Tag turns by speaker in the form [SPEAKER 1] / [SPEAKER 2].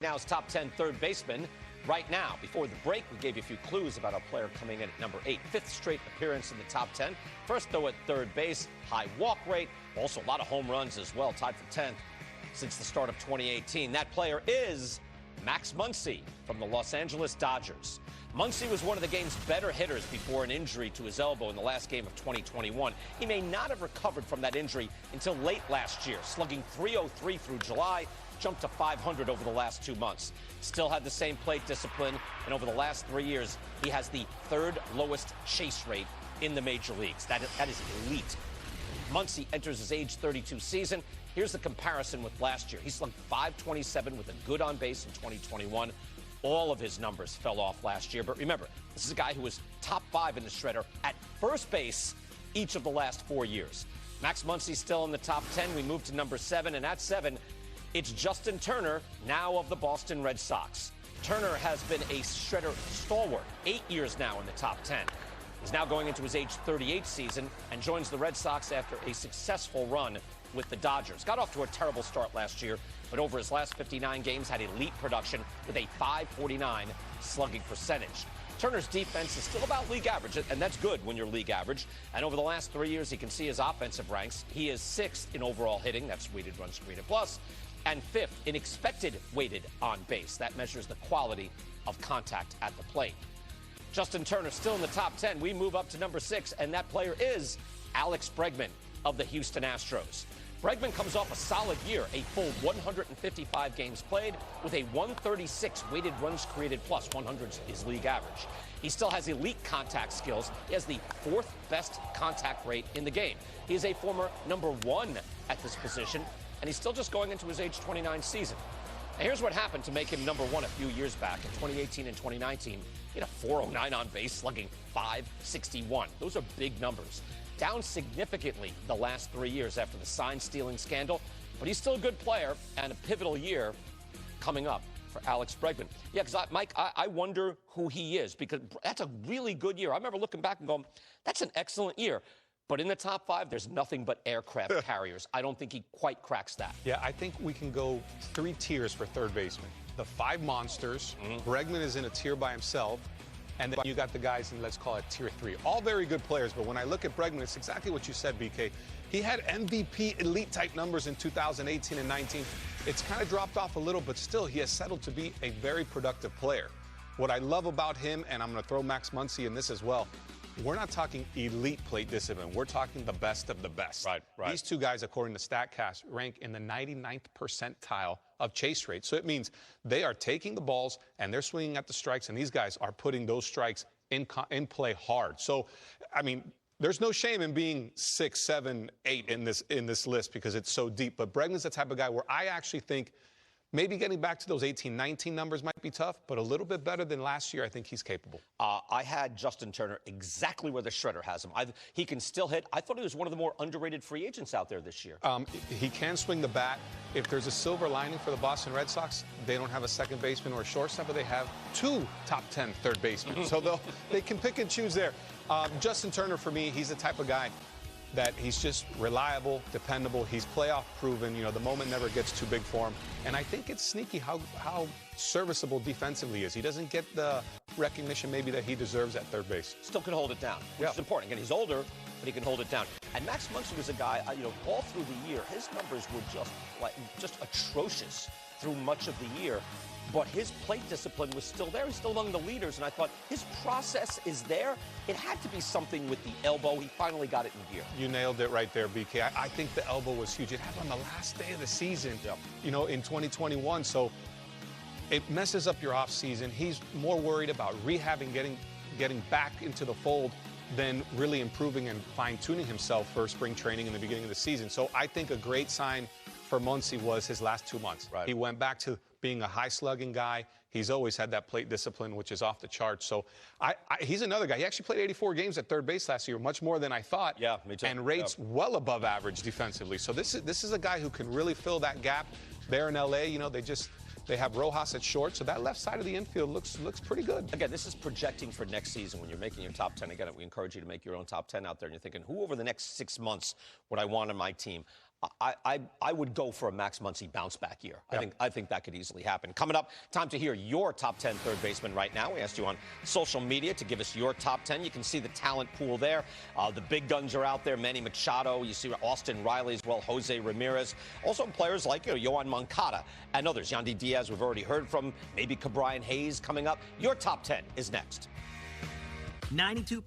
[SPEAKER 1] Now's top 10 third baseman right now. Before the break, we gave you a few clues about our player coming in at number 8. Fifth straight appearance in the top 10. First, though, at third base, high walk rate. Also, a lot of home runs as well, tied for 10th since the start of 2018. That player is Max Muncy from the Los Angeles Dodgers. Muncy was one of the game's better hitters before an injury to his elbow in the last game of 2021. He may not have recovered from that injury until late last year, slugging .303 through July, jumped to .500 over the last 2 months. Still had the same plate discipline, and over the last 3 years, he has the third lowest chase rate in the major leagues. That is elite. Muncy enters his age 32 season. Here's the comparison with last year. He slugged .527 with a good on base in 2021. All of his numbers fell off last year. But remember, this is a guy who was top 5 in the shredder at first base each of the last 4 years. Max Muncy still in the top 10. We move to number 7, and at 7, it's Justin Turner, now of the Boston Red Sox. Turner has been a shredder stalwart, 8 years now in the top 10. He's now going into his age 38 season and joins the Red Sox after a successful run with the Dodgers. Got off to a terrible start last year, but over his last 59 games had elite production with a .549 slugging percentage. Turner's defense is still about league average, and that's good when you're league average. And over the last 3 years, you can see his offensive ranks. He is 6th in overall hitting, that's weighted runs created plus, and 5th in expected weighted on base. That measures the quality of contact at the plate. Justin Turner still in the top 10. We move up to number 6, and that player is Alex Bregman of the Houston Astros. Bregman comes off a solid year, a full 155 games played with a 136 weighted runs created plus. 100 is league average. He still has elite contact skills. He has the 4th best contact rate in the game. He is a former number 1 at this position, and he's still just going into his age 29 season. Now, here's what happened to make him number 1 a few years back. In 2018 and 2019, he had a .409 on base, slugging .561. Those are big numbers. Down significantly the last 3 years after the sign-stealing scandal, but he's still a good player, and a pivotal year coming up for Alex Bregman. Yeah, because, Mike, I wonder who he is, because that's a really good year. I remember looking back and going, that's an excellent year. But in the top 5, there's nothing but aircraft carriers. I don't think he quite cracks that.
[SPEAKER 2] Yeah, I think we can go 3 tiers for third baseman. The 5 monsters. Bregman is in a tier by himself. And then you got the guys in, let's call it, tier 3. All very good players, but when I look at Bregman, it's exactly what you said, BK. He had MVP elite-type numbers in 2018 and 19. It's kind of dropped off a little, but still, he has settled to be a very productive player. What I love about him, and I'm going to throw Max Muncy in this as well, we're not talking elite plate discipline. We're talking the best of the best.
[SPEAKER 1] Right.
[SPEAKER 2] These two guys, according to StatCast, rank in the 99th percentile of chase rate. So it means they are taking the balls and they're swinging at the strikes, and these guys are putting those strikes in play hard. So, I mean, there's no shame in being 6, 7, 8 in this list because it's so deep. But Bregman's the type of guy where I actually think maybe getting back to those 18, 19 numbers might be tough, but a little bit better than last year. I think he's capable.
[SPEAKER 1] I had Justin Turner exactly where the shredder has him. He can still hit. I thought he was one of the more underrated free agents out there this year.
[SPEAKER 2] He can swing the bat. If there's a silver lining for the Boston Red Sox, they don't have a second baseman or a shortstop, but they have 2 top 10 third basemen. So they can pick and choose there. Justin Turner, for me, he's the type of guy that he's just reliable, dependable. He's playoff proven. You know, the moment never gets too big for him. And I think it's sneaky how serviceable defensively is. He doesn't get the recognition maybe that he deserves at third base.
[SPEAKER 1] Still can hold it down, which is important. Again, he's older, but he can hold it down. And Max Muncy was a guy, all through the year, his numbers were just atrocious through much of the year. But his plate discipline was still there. He's still among the leaders, and I thought his process is there. It had to be something with the elbow. He finally got it in gear.
[SPEAKER 2] You nailed it right there, BK. I think the elbow was huge. It happened on the last day of the season, in 2021. So it messes up your off season. He's more worried about rehabbing, getting back into the fold than really improving and fine-tuning himself for spring training in the beginning of the season. So I think a great sign for Muncy was his last 2 months.
[SPEAKER 1] Right.
[SPEAKER 2] He went back to being a high-slugging guy. He's always had that plate discipline, which is off the charts. So he's another guy. He actually played 84 games at third base last year, much more than I thought.
[SPEAKER 1] Yeah, me too.
[SPEAKER 2] And rates well above average defensively. So this is a guy who can really fill that gap there in L.A. They have Rojas at short, so that left side of the infield looks pretty good.
[SPEAKER 1] Again, this is projecting for next season when you're making your top 10. Again, we encourage you to make your own top 10 out there, and you're thinking, who over the next 6 months would I want on my team? I would go for a Max Muncy bounce back year.
[SPEAKER 2] Yep.
[SPEAKER 1] I think that could easily happen. Coming up, time to hear your top 10 third basemen right now. We asked you on social media to give us your top 10. You can see the talent pool there. The big guns are out there. Manny Machado. You see Austin Riley as well. Jose Ramirez. Also players like Yohan Moncada and others. Yandy Diaz, we've already heard from. Maybe Cabrian Hayes coming up. Your top 10 is next.
[SPEAKER 3] 92%